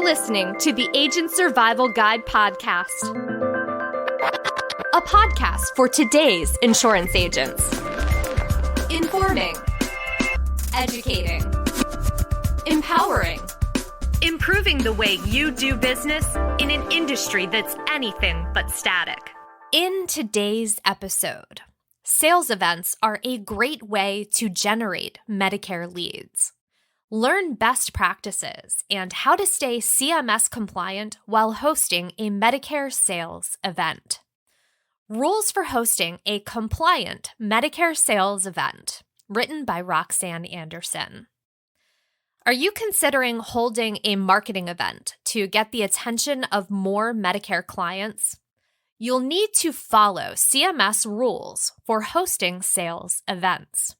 listening to the Agent Survival Guide podcast, a podcast for today's insurance agents. Informing, educating, empowering, improving the way you do business in an industry that's anything but static. In today's episode, sales events are a great way to generate Medicare leads. Learn best practices and how to stay CMS compliant while hosting a Medicare sales event. Rules for hosting a compliant Medicare sales event, written by Roxanne Anderson. Are you considering holding a marketing event to get the attention of more Medicare clients? You'll need to follow CMS rules for hosting sales events.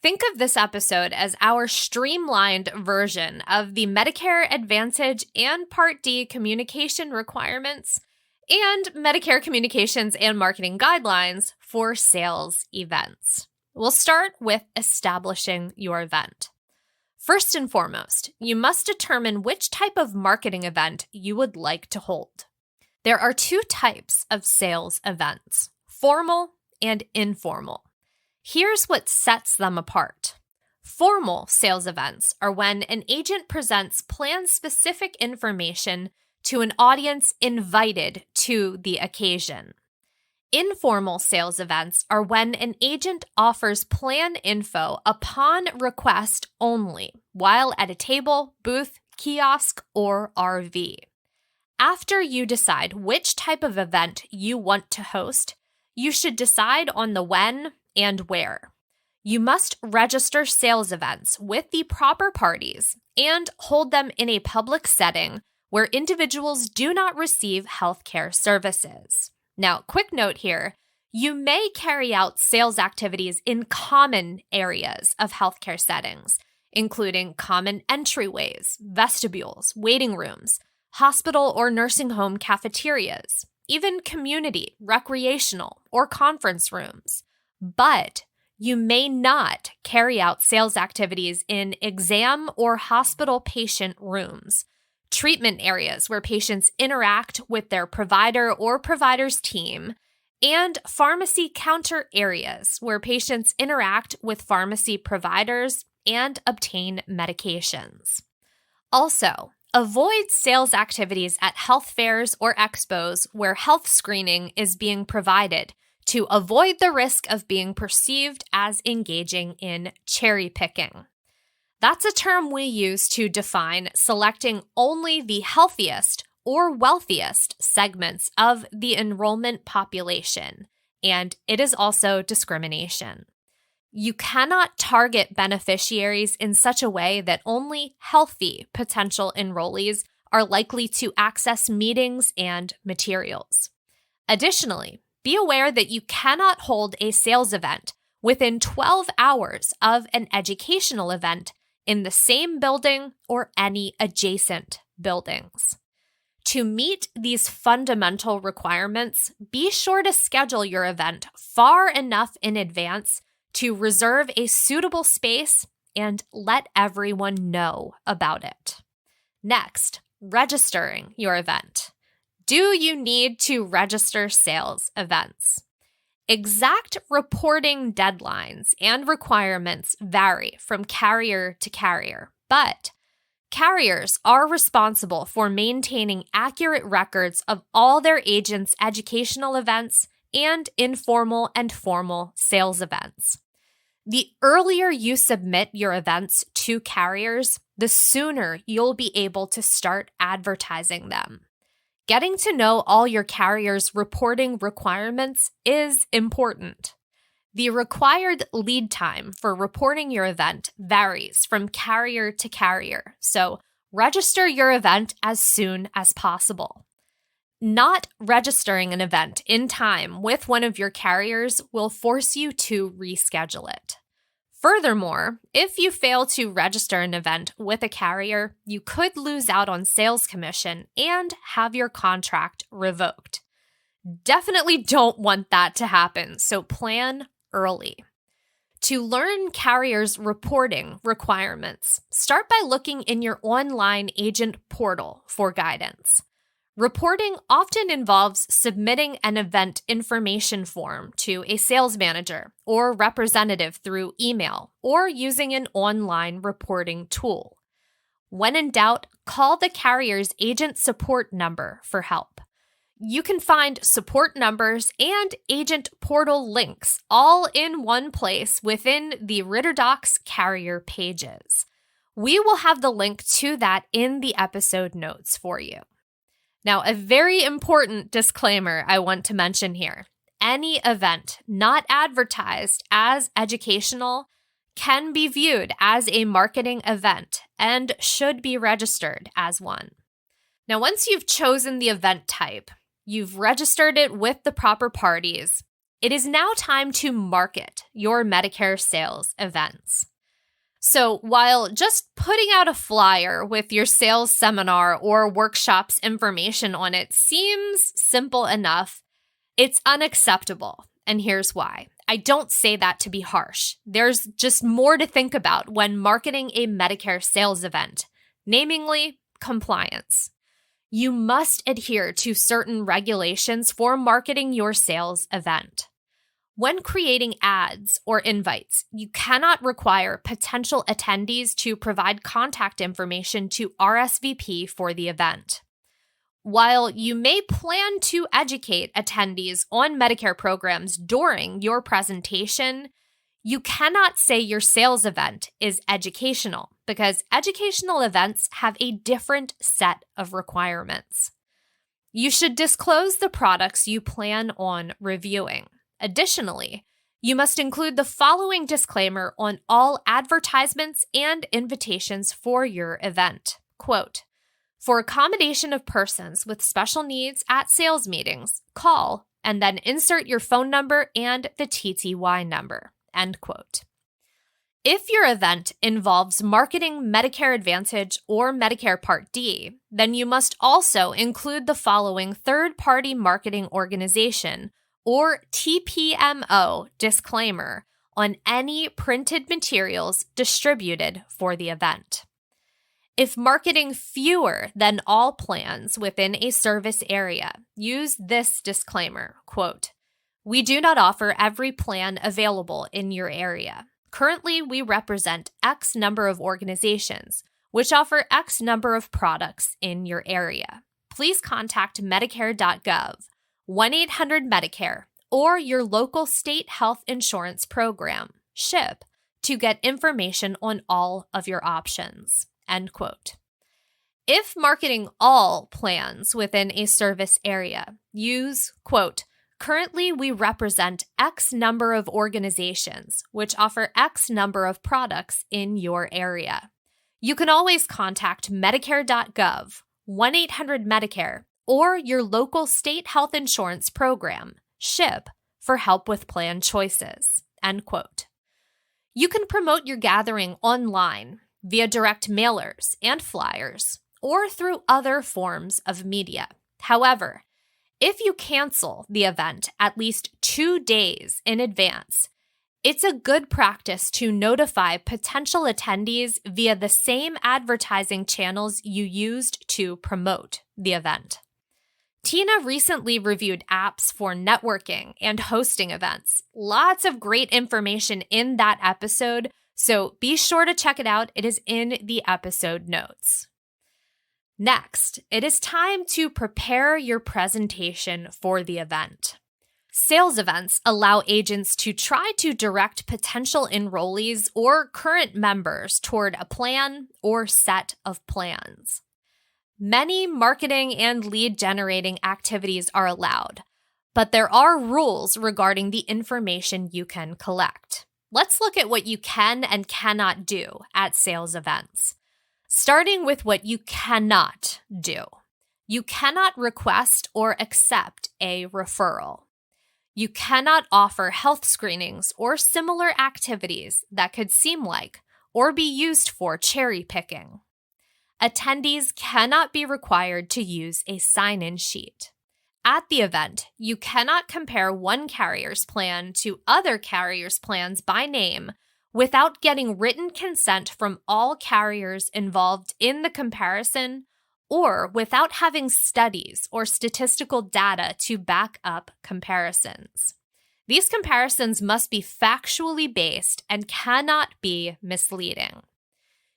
Think of this episode as our streamlined version of the Medicare Advantage and Part D communication requirements and Medicare communications and marketing guidelines for sales events. We'll start with establishing your event. First and foremost, you must determine which type of marketing event you would like to hold. There are two types of sales events, formal and informal. Here's what sets them apart. Formal sales events are when an agent presents plan-specific information to an audience invited to the occasion. Informal sales events are when an agent offers plan info upon request only, while at a table, booth, kiosk, or RV. After you decide which type of event you want to host, you should decide on the when and where. You must register sales events with the proper parties and hold them in a public setting where individuals do not receive healthcare services. Now, quick note here, you may carry out sales activities in common areas of healthcare settings, including common entryways, vestibules, waiting rooms, hospital or nursing home cafeterias, even community, recreational, or conference rooms. But you may not carry out sales activities in exam or hospital patient rooms, treatment areas where patients interact with their provider or provider's team, and pharmacy counter areas where patients interact with pharmacy providers and obtain medications. Also, avoid sales activities at health fairs or expos where health screening is being provided to avoid the risk of being perceived as engaging in cherry picking. That's a term we use to define selecting only the healthiest or wealthiest segments of the enrollment population, and it is also discrimination. You cannot target beneficiaries in such a way that only healthy potential enrollees are likely to access meetings and materials. Additionally, be aware that you cannot hold a sales event within 12 hours of an educational event in the same building or any adjacent buildings. To meet these fundamental requirements, be sure to schedule your event far enough in advance to reserve a suitable space and let everyone know about it. Next, registering your event. Do you need to register sales events? Exact reporting deadlines and requirements vary from carrier to carrier, but carriers are responsible for maintaining accurate records of all their agents' educational events and informal and formal sales events. The earlier you submit your events to carriers, the sooner you'll be able to start advertising them. Getting to know all your carrier's reporting requirements is important. The required lead time for reporting your event varies from carrier to carrier, so register your event as soon as possible. Not registering an event in time with one of your carriers will force you to reschedule it. Furthermore, if you fail to register an event with a carrier, you could lose out on sales commission and have your contract revoked. Definitely don't want that to happen, so plan early. To learn carriers' reporting requirements, start by looking in your online agent portal for guidance. Reporting often involves submitting an event information form to a sales manager or representative through email or using an online reporting tool. When in doubt, call the carrier's agent support number for help. You can find support numbers and agent portal links all in one place within the Ritter Docs carrier pages. We will have the link to that in the episode notes for you. Now, a very important disclaimer I want to mention here. Any event not advertised as educational can be viewed as a marketing event and should be registered as one. Now, once you've chosen the event type, you've registered it with the proper parties, it is now time to market your Medicare sales events. So while just putting out a flyer with your sales seminar or workshop's information on it seems simple enough, it's unacceptable. And here's why. I don't say that to be harsh. There's just more to think about when marketing a Medicare sales event, namely compliance. You must adhere to certain regulations for marketing your sales event. When creating ads or invites, you cannot require potential attendees to provide contact information to RSVP for the event. While you may plan to educate attendees on Medicare programs during your presentation, you cannot say your sales event is educational because educational events have a different set of requirements. You should disclose the products you plan on reviewing. Additionally, you must include the following disclaimer on all advertisements and invitations for your event. Quote, "For accommodation of persons with special needs at sales meetings, call and then insert your phone number and the TTY number." End quote. If your event involves marketing Medicare Advantage or Medicare Part D, then you must also include the following third-party marketing organization or TPMO disclaimer on any printed materials distributed for the event. If marketing fewer than all plans within a service area, use this disclaimer, quote, "We do not offer every plan available in your area. Currently, we represent X number of organizations, which offer X number of products in your area. Please contact Medicare.gov, 1-800-MEDICARE, or your local state health insurance program, SHIP, to get information on all of your options." End quote. If marketing all plans within a service area, use, quote, "Currently, we represent X number of organizations, which offer X number of products in your area. You can always contact Medicare.gov, 1-800-MEDICARE, or your local state health insurance program, SHIP, for help with plan choices." End quote. You can promote your gathering online via direct mailers and flyers, or through other forms of media. However, if you cancel the event at least 2 days in advance, it's a good practice to notify potential attendees via the same advertising channels you used to promote the event. Tina recently reviewed apps for networking and hosting events. Lots of great information in that episode, so be sure to check it out. It is in the episode notes. Next, it is time to prepare your presentation for the event. Sales events allow agents to try to direct potential enrollees or current members toward a plan or set of plans. Many marketing and lead generating activities are allowed, but there are rules regarding the information you can collect. Let's look at what you can and cannot do at sales events. Starting with what you cannot do. You cannot request or accept a referral. You cannot offer health screenings or similar activities that could seem like or be used for cherry picking. Attendees cannot be required to use a sign-in sheet. At the event, you cannot compare one carrier's plan to other carriers' plans by name without getting written consent from all carriers involved in the comparison or without having studies or statistical data to back up comparisons. These comparisons must be factually based and cannot be misleading.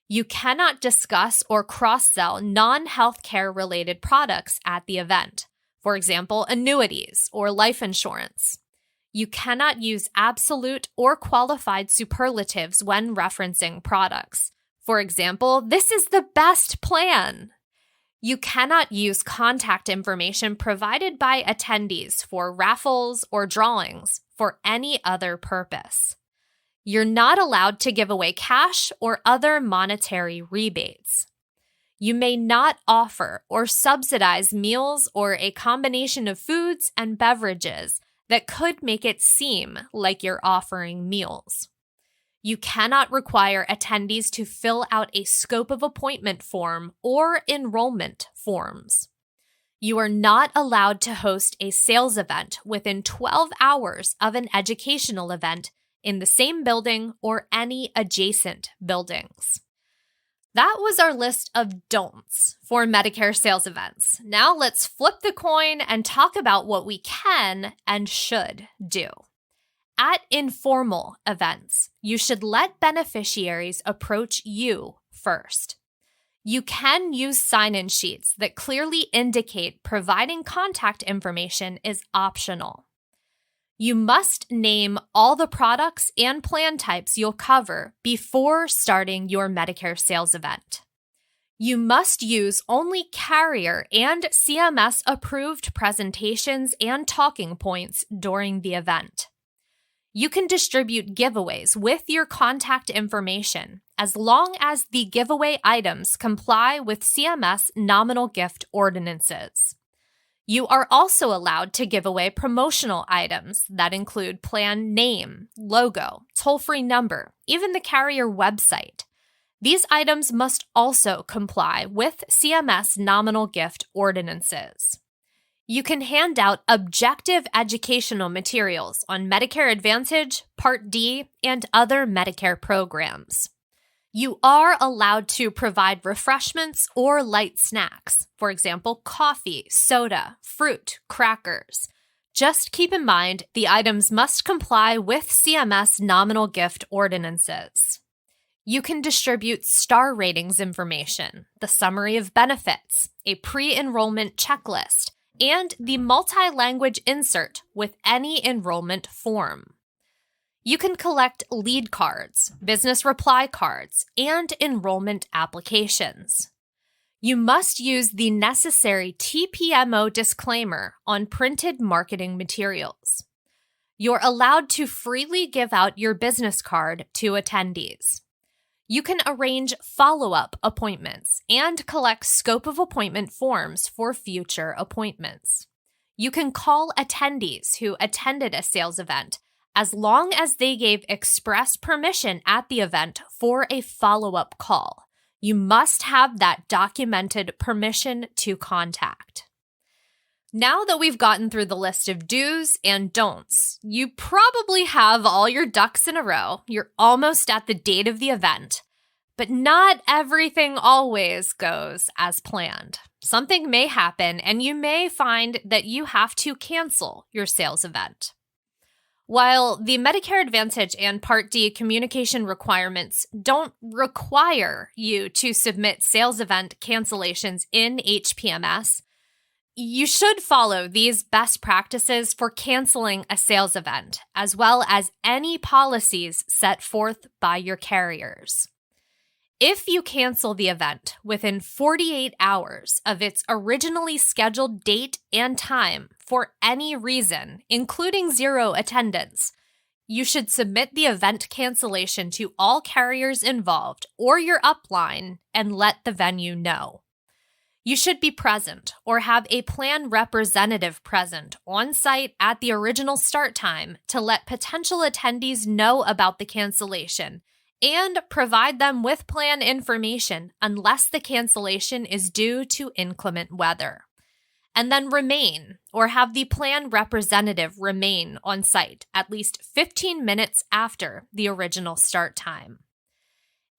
You cannot discuss or cross-sell non-healthcare related products at the event. For example, annuities or life insurance. You cannot use absolute or qualified superlatives when referencing products. For example, this is the best plan. You cannot use contact information provided by attendees for raffles or drawings for any other purpose. You're not allowed to give away cash or other monetary rebates. You may not offer or subsidize meals or a combination of foods and beverages that could make it seem like you're offering meals. You cannot require attendees to fill out a scope of appointment form or enrollment forms. You are not allowed to host a sales event within 12 hours of an educational event in the same building or any adjacent buildings. That was our list of don'ts for Medicare sales events. Now let's flip the coin and talk about what we can and should do. At informal events, you should let beneficiaries approach you first. You can use sign-in sheets that clearly indicate providing contact information is optional. You must name all the products and plan types you'll cover before starting your Medicare sales event. You must use only carrier and CMS-approved presentations and talking points during the event. You can distribute giveaways with your contact information as long as the giveaway items comply with CMS nominal gift ordinances. You are also allowed to give away promotional items that include plan name, logo, toll-free number, even the carrier website. These items must also comply with CMS nominal gift ordinances. You can hand out objective educational materials on Medicare Advantage, Part D, and other Medicare programs. You are allowed to provide refreshments or light snacks, for example, coffee, soda, fruit, crackers. Just keep in mind the items must comply with CMS nominal gift ordinances. You can distribute star ratings information, the summary of benefits, a pre-enrollment checklist, and the multi-language insert with any enrollment form. You can collect lead cards, business reply cards, and enrollment applications. You must use the necessary TPMO disclaimer on printed marketing materials. You're allowed to freely give out your business card to attendees. You can arrange follow-up appointments and collect scope of appointment forms for future appointments. You can call attendees who attended a sales event as long as they gave express permission at the event for a follow-up call. You must have that documented permission to contact. Now that we've gotten through the list of do's and don'ts, you probably have all your ducks in a row. You're almost at the date of the event, but not everything always goes as planned. Something may happen, and you may find that you have to cancel your sales event. While the Medicare Advantage and Part D communication requirements don't require you to submit sales event cancellations in HPMS, you should follow these best practices for canceling a sales event, as well as any policies set forth by your carriers. If you cancel the event within 48 hours of its originally scheduled date and time for any reason, including zero attendance, you should submit the event cancellation to all carriers involved or your upline and let the venue know. You should be present or have a plan representative present on site at the original start time to let potential attendees know about the cancellation and provide them with plan information unless the cancellation is due to inclement weather. and then remain or have the plan representative remain on site at least 15 minutes after the original start time.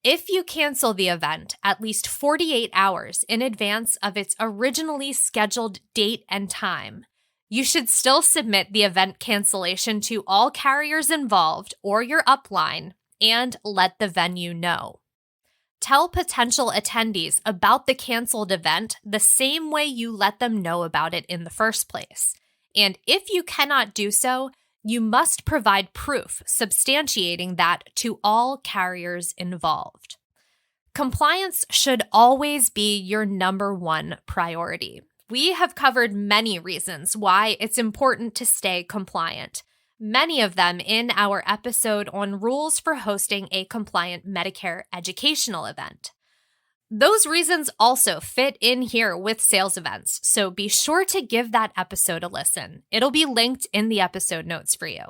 If you cancel the event at least 48 hours in advance of its originally scheduled date and time, you should still submit the event cancellation to all carriers involved or your upline and let the venue know. Tell potential attendees about the canceled event the same way you let them know about it in the first place. And if you cannot do so, you must provide proof substantiating that to all carriers involved. Compliance should always be your number one priority. We have covered many reasons why it's important to stay compliant, many of them in our episode on rules for hosting a compliant Medicare educational event. Those reasons also fit in here with sales events, so be sure to give that episode a listen. It'll be linked in the episode notes for you.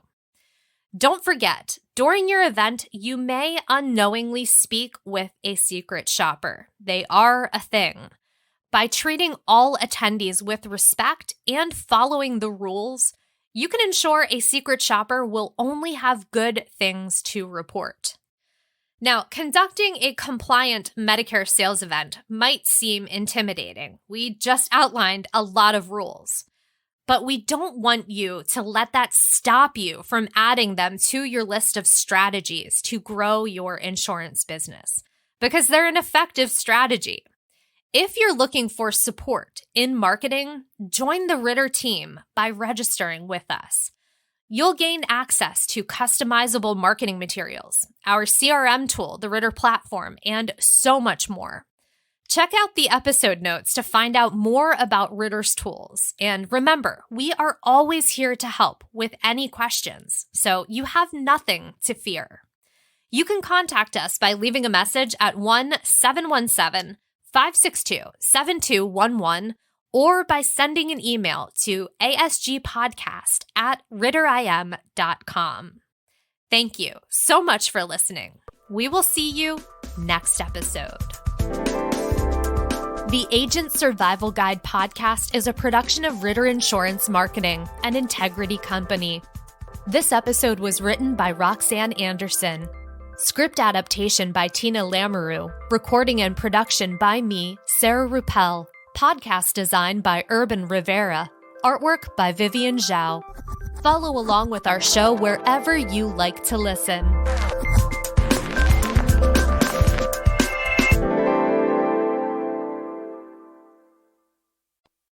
Don't forget, during your event, you may unknowingly speak with a secret shopper. They are a thing. By treating all attendees with respect and following the rules, you can ensure a secret shopper will only have good things to report. Now, conducting a compliant Medicare sales event might seem intimidating. We just outlined a lot of rules. But we don't want you to let that stop you from adding them to your list of strategies to grow your insurance business, because they're an effective strategy. If you're looking for support in marketing, join the Ritter team by registering with us. You'll gain access to customizable marketing materials, our CRM tool, the Ritter platform, and so much more. Check out the episode notes to find out more about Ritter's tools. And remember, we are always here to help with any questions, so you have nothing to fear. You can contact us by leaving a message at 1-717-562-7211 or by sending an email to asgpodcast@ritterim.com. Thank you so much for listening. We will see you next episode. The Agent Survival Guide podcast is a production of Ritter Insurance Marketing, an integrity company. This episode was written by Roxanne Anderson. Script adaptation by Tina Lamoureux. Recording and production by me, Sarah Ruppel. Podcast design by Urban Rivera. Artwork by Vivian Zhao. Follow along with our show wherever you like to listen.